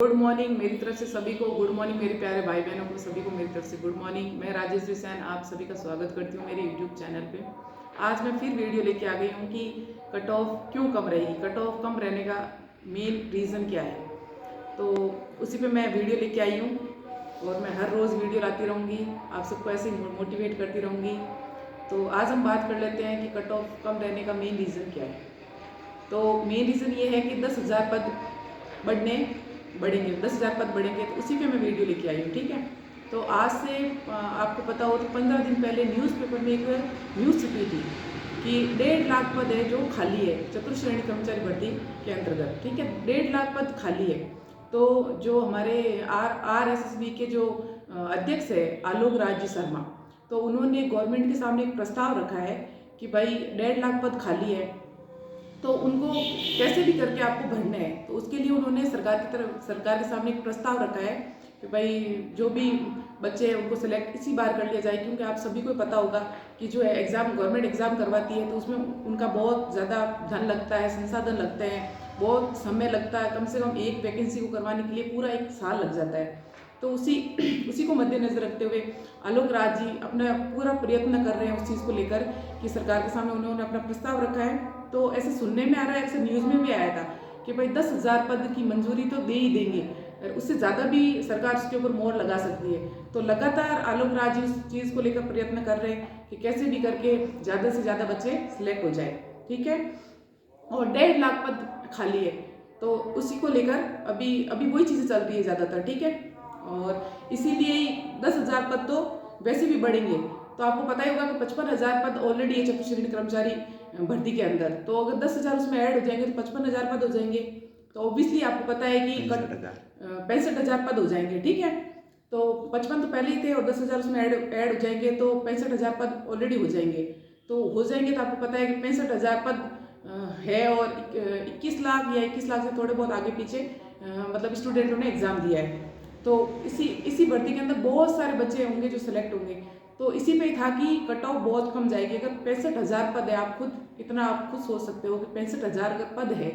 Good morning मेरी तरफ से सभी को। गुड मॉर्निंग मेरे प्यारे भाई बहनों को, सभी को मेरी तरफ से गुड मॉर्निंग। मैं राजेश सैन आप सभी का स्वागत करती हूँ मेरे यूट्यूब चैनल पे। आज मैं फिर वीडियो लेके आ गई हूँ कि कट ऑफ क्यों कम रहेगी, कट ऑफ कम रहने का मेन रीज़न क्या है। तो उसी पे मैं वीडियो लेके आई हूँ और मैं हर रोज़ वीडियो लाती रहूँगी, आप सबको ऐसे मोटिवेट करती रहूँगी। तो आज हम बात कर लेते हैं कि कट ऑफ कम रहने का मेन रीज़न क्या है। तो मेन रीज़न ये है कि 10,000 पद बढ़ेंगे, 10,000 पद बढ़ेंगे। तो उसी पे मैं वीडियो लेके आई हूँ, ठीक है। तो आज से आपको पता हो तो 15 दिन पहले न्यूज़पेपर में एक न्यूज़ छपी थी कि 1.5 लाख पद है जो खाली है चतुर्श्रेणी कर्मचारी भर्ती के अंतर्गत, ठीक है। 1.5 लाख पद खाली है। तो जो हमारे RSSB के जो अध्यक्ष है आलोक राज जी शर्मा, तो उन्होंने गवर्नमेंट के सामने एक प्रस्ताव रखा है कि भाई 1.5 लाख पद खाली है, तो उनको कैसे भी करके आपको भरना है। तो उसके लिए उन्होंने सरकार के सामने एक प्रस्ताव रखा है कि भाई जो भी बच्चे हैं उनको सिलेक्ट इसी बार कर लिया जाए। क्योंकि आप सभी को पता होगा कि जो है एग्ज़ाम गवर्नमेंट एग्ज़ाम करवाती है तो उसमें उनका बहुत ज़्यादा धन लगता है, संसाधन लगते हैं, बहुत समय लगता है। कम से कम एक वैकेंसी को करवाने के लिए पूरा 1 साल लग जाता है। तो उसी को मद्देनजर रखते हुए आलोक राज जी अपना पूरा प्रयत्न कर रहे हैं उस चीज़ को लेकर कि सरकार के सामने उन्होंने अपना प्रस्ताव रखा है। तो ऐसे सुनने में आ रहा है, ऐसे न्यूज़ में भी आया था कि भाई 10,000 पद की मंजूरी तो दे ही देंगे, उससे ज़्यादा भी सरकार उसके ऊपर मोहर लगा सकती है। तो लगातार आलोक राज जी उस चीज़ को लेकर प्रयत्न कर रहे हैं कि कैसे भी करके ज़्यादा से ज़्यादा बच्चे सिलेक्ट हो जाए, ठीक है। और 1.5 लाख पद खाली है, तो उसी को लेकर अभी वही चीज़ें चल रही है ज़्यादातर, ठीक है। और इसीलिए 10,000 पद तो वैसे भी बढ़ेंगे। तो आपको पता ही होगा कि 55,000 पद ऑलरेडी है चतुश्रेणी कर्मचारी भर्ती के अंदर। तो अगर 10,000 उसमें ऐड हो जाएंगे तो 55,000 पद हो जाएंगे। तो ऑब्वियसली आपको पता है कि 65,000 पद हो जाएंगे, ठीक है। तो 55 तो पहले ही थे और 10,000 उसमें ऐड हो जाएंगे तो 65,000 पद ऑलरेडी हो जाएंगे। तो हो जाएंगे तो आपको पता है कि 65,000 पद है और 21 लाख या 21 लाख से थोड़े बहुत आगे पीछे मतलब स्टूडेंटों ने एग्ज़ाम दिया है। तो इसी भर्ती के अंदर बहुत सारे बच्चे होंगे जो सिलेक्ट होंगे। तो इसी पे था कि कट ऑफ बहुत कम जाएगी। अगर 65,000 पद है, आप खुद सोच सकते हो कि 65,000 अगर पद है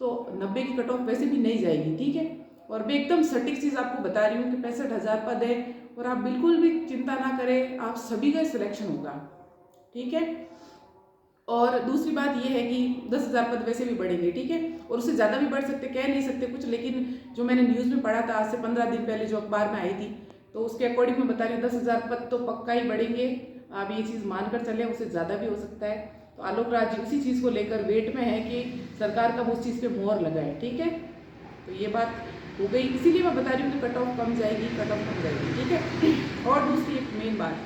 तो 90 की कट ऑफ वैसे भी नहीं जाएगी, ठीक है। और मैं एकदम सटीक चीज़ आपको बता रही हूँ कि 65,000 पद है और आप बिल्कुल भी चिंता ना करें, आप सभी का सिलेक्शन होगा, ठीक है। और दूसरी बात यह है कि 10,000 पद वैसे भी बढ़ेंगे, ठीक है। और उससे ज़्यादा भी बढ़ सकते, कह नहीं सकते कुछ, लेकिन जो मैंने न्यूज़ में पढ़ा था आज से 15 दिन पहले जो अखबार में आई थी, तो उसके अकॉर्डिंग मैं बता रही हूँ 10,000 पद तो पक्का ही बढ़ेंगे। आप ये चीज़ मानकर चलें, उससे ज़्यादा भी हो सकता है। तो आलोक राज जी उसी चीज़ को लेकर वेट में है कि सरकार कब उस चीज़ पर मोहर लगाए, ठीक है। तो ये बात हो गई, इसीलिए मैं बता रही हूँ कि कट ऑफ कम जाएगी, कट ऑफ कम जाएगी, ठीक है। और दूसरी एक मेन बात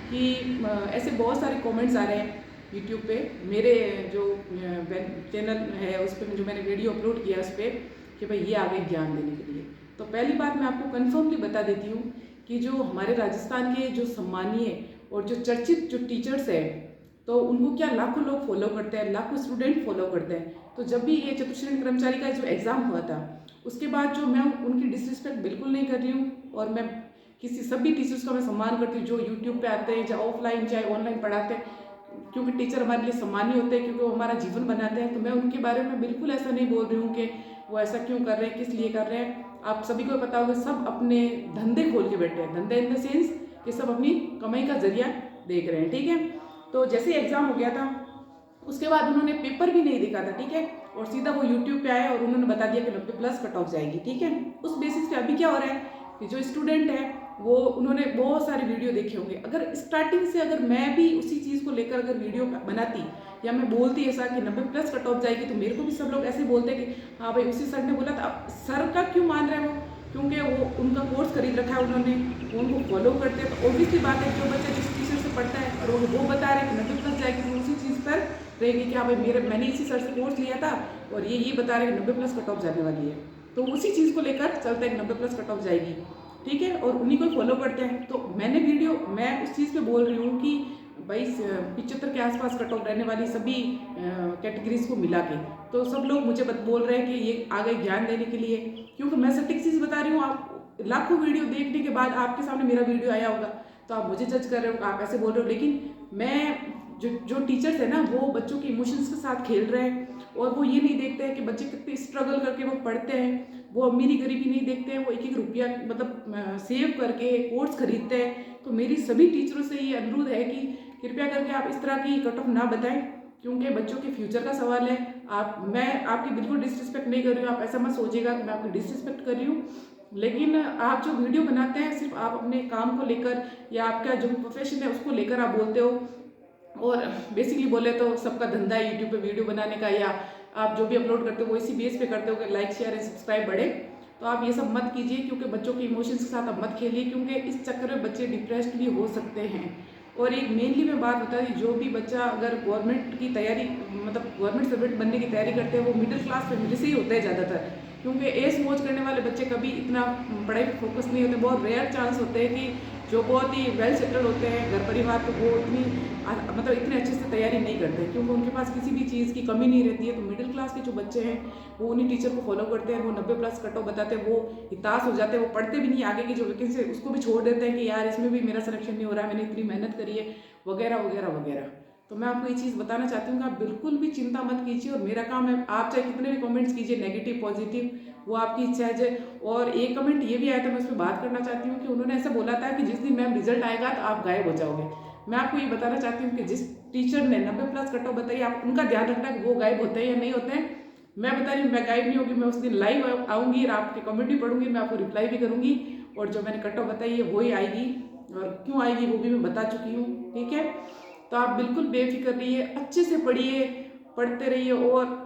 कि ऐसे बहुत सारे कमेंट्स आ रहे हैं यूट्यूब पे, मेरे जो चैनल है उस पर जो मैंने वीडियो अपलोड किया उस पर कि भाई ये आ गए ज्ञान देने के लिए। तो पहली बात मैं आपको कन्फर्मली बता देती हूँ कि जो हमारे राजस्थान के जो सम्मानीय और जो चर्चित जो टीचर्स हैं, तो उनको क्या लाखों लोग फॉलो करते हैं, लाखों स्टूडेंट फॉलो करते हैं। तो जब भी ये चतुश्रेणी कर्मचारी का जो एग्ज़ाम हुआ था उसके बाद जो मैं उनकी डिसरिस्पेक्ट बिल्कुल नहीं कर रही हूँ और मैं सभी टीचर्स का मैं सम्मान करती हूँ जो यूट्यूब पे आते हैं, चाहे ऑफलाइन चाहे ऑनलाइन पढ़ाते हैं, क्योंकि टीचर हमारे लिए सम्मानीय होते हैं, क्योंकि वो हमारा जीवन बनाते हैं। तो मैं उनके बारे में बिल्कुल ऐसा नहीं बोल रही हूँ कि वो ऐसा क्यों कर रहे हैं, किस लिए कर रहे हैं। आप सभी को पता होगा सब अपने धंधे खोल के बैठे हैं, धंधे इन द सेंस कि सब अपनी कमाई का जरिया देख रहे हैं, ठीक है। तो जैसे एग्ज़ाम हो गया था उसके बाद उन्होंने पेपर भी नहीं देखा था, ठीक है, और सीधा वो यूट्यूब पे आए और उन्होंने बता दिया कि 90+ कट ऑफ जाएगी, ठीक है। उस बेसिस पे अभी क्या हो रहा है कि जो स्टूडेंट है वो उन्होंने बहुत सारे वीडियो देखे होंगे। अगर स्टार्टिंग से अगर मैं भी उसी चीज़ को लेकर अगर वीडियो बनाती या मैं बोलती ऐसा कि 90+ कट ऑफ जाएगी, तो मेरे को भी सब लोग ऐसे बोलते कि हाँ भाई उसी सर ने बोला था। अब सर का क्यों मान रहे हैं वो, क्योंकि वो उनका कोर्स खरीद रखा है उन्होंने, उनको फॉलो करते हैं। तो ऑब्वियसली बात है जो बच्चा जिस टीचर से पढ़ता है और वो बता रहे हैं कि 90+ जाएगी, तो उसी चीज़ पर रहेगी कि हाँ भाई मैंने इसी सर से कोर्स लिया था और ये बता रहे हैं कि 90+ कट ऑफ जाने वाली है। तो उसी चीज़ को लेकर चलते हैं कि 90+ कट ऑफ जाएगी, ठीक है, और उन्हीं को फॉलो करते हैं। तो मैं उस चीज़ पे बोल रही हूँ कि भाई 75 के आसपास कट ऑफ रहने वाली सभी कैटेगरीज को मिला के, तो सब लोग मुझे बोल रहे हैं कि ये आगे ज्ञान देने के लिए, क्योंकि मैं सटीक चीज़ बता रही हूँ। आप लाखों वीडियो देखने के बाद आपके सामने मेरा वीडियो आया होगा तो आप मुझे जज कर रहे हो, आप ऐसे बोल रहे हो। लेकिन मैं जो टीचर्स है ना वो बच्चों के इमोशंस के साथ खेल रहे हैं और वो ये नहीं देखते हैं कि बच्चे कितने स्ट्रगल करके वो पढ़ते हैं, वो अमीरी गरीबी नहीं देखते हैं, वो एक एक रुपया मतलब सेव करके कोर्स खरीदते हैं। तो मेरी सभी टीचरों से ये अनुरोध है कि कृपया करके आप इस तरह की कट ऑफ ना बताएं, क्योंकि बच्चों के फ्यूचर का सवाल है। मैं आपकी बिल्कुल डिसरिस्पेक्ट नहीं कर रही हूँ, आप ऐसा मत सोचिएगा कि मैं आपकी डिसरिस्पेक्ट कर रही हूँ, लेकिन आप जो वीडियो बनाते हैं सिर्फ आप अपने काम को लेकर या आपका जो प्रोफेशन है उसको लेकर आप बोलते हो। और बेसिकली बोले तो सबका धंधा है यूट्यूब पे वीडियो बनाने का, या आप जो भी अपलोड करते हो वो इसी बेस पे करते हो कि लाइक शेयर एंड सब्सक्राइब बढ़े। तो आप ये सब मत कीजिए, क्योंकि बच्चों के इमोशंस के साथ आप मत खेलिए, क्योंकि इस चक्कर में बच्चे डिप्रेस्ड भी हो सकते हैं। और एक मेनली मैं बात बता दी, जो भी बच्चा अगर गवर्नमेंट की तैयारी मतलब गवर्नमेंट सर्वेंट बनने की तैयारी करते हैं वो मिडिल क्लास फैमिली से ही होते हैं ज़्यादातर, क्योंकि एस मौज करने वाले बच्चे कभी इतना पढ़ाई पर फोकस नहीं होते। बहुत रेयर चांस होते हैं कि जो बहुत ही वेल सेटल्ड होते हैं घर परिवार, तो वो इतनी मतलब इतने अच्छे से तैयारी नहीं करते हैं, क्योंकि उनके पास किसी भी चीज़ की कमी नहीं रहती है। तो मिडिल क्लास के जो बच्चे हैं वो उन्हीं टीचर को फॉलो करते हैं, वो 90+ कट ऑफ बताते हैं, वो हिताश हो जाते हैं, वो पढ़ते भी नहीं, आगे की जो वैकेंसी है उसको भी छोड़ देते हैं कि यार इसमें भी मेरा सिलेक्शन नहीं हो रहा है, मैंने इतनी मेहनत करी है वगैरह वगैरह वगैरह। तो मैं आपको ये चीज़ बताना चाहती हूँ कि आप बिल्कुल भी चिंता मत कीजिए, और मेरा काम है, आप चाहे कितने भी कमेंट्स कीजिए नेगेटिव पॉजिटिव, वो आपकी इच्छा है। और एक कमेंट ये भी आया था, मैं उस पर बात करना चाहती हूँ कि उन्होंने ऐसा बोला था कि जिस दिन मैम रिजल्ट आएगा तो आप गायब हो जाओगे। मैं आपको ये बताना चाहती हूँ कि जिस टीचर ने 90+ कट ऑफ बताई, आप उनका ध्यान रखना कि वो गायब होते हैं या नहीं होते हैं। मैं बता रही हूँ मैं गायब नहीं होगी, मैं उस दिन लाइव आऊँगी और आपके कमेंट भी पढ़ूंगी, मैं आपको रिप्लाई भी करूँगी, और जो मैंने कट ऑफ बताई है वही आएगी, और क्यों आएगी वो भी मैं बता चुकी हूँ। ठीक है, तो आप बिल्कुल बेफिक्र रहिए, अच्छे से पढ़िए, पढ़ते रहिए, और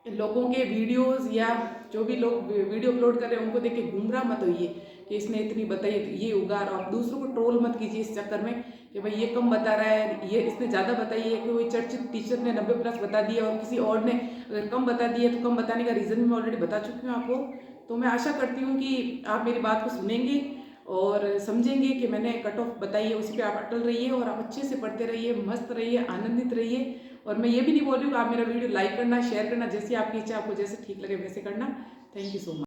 लोगों के वीडियोस या जो भी लोग वीडियो अपलोड कर रहे हैं उनको देख के गुमराह मत होइए कि इसने इतनी बताई तो ये होगा, और आप दूसरों को ट्रोल मत कीजिए इस चक्कर में कि भाई ये कम बता रहा है, ये इसने ज़्यादा बताई है, कि कोई चर्चित टीचर ने 90+ बता दिया और किसी और ने अगर कम बता दिया, तो कम बताने का रीज़न भी मैं ऑलरेडी बता चुकी हूँ आपको। तो मैं आशा करती हूँ कि आप मेरी बात को सुनेंगे और समझेंगे कि मैंने कट ऑफ बताई है, उसी पे आप अटल रहिए, और आप अच्छे से पढ़ते रहिए, मस्त रहिए, आनंदित रहिए। और मैं ये भी नहीं बोल रही हूँ कि आप मेरा वीडियो लाइक करना, शेयर करना, जैसी आपकी इच्छा, आपको जैसे ठीक लगे वैसे करना। Thank you so much.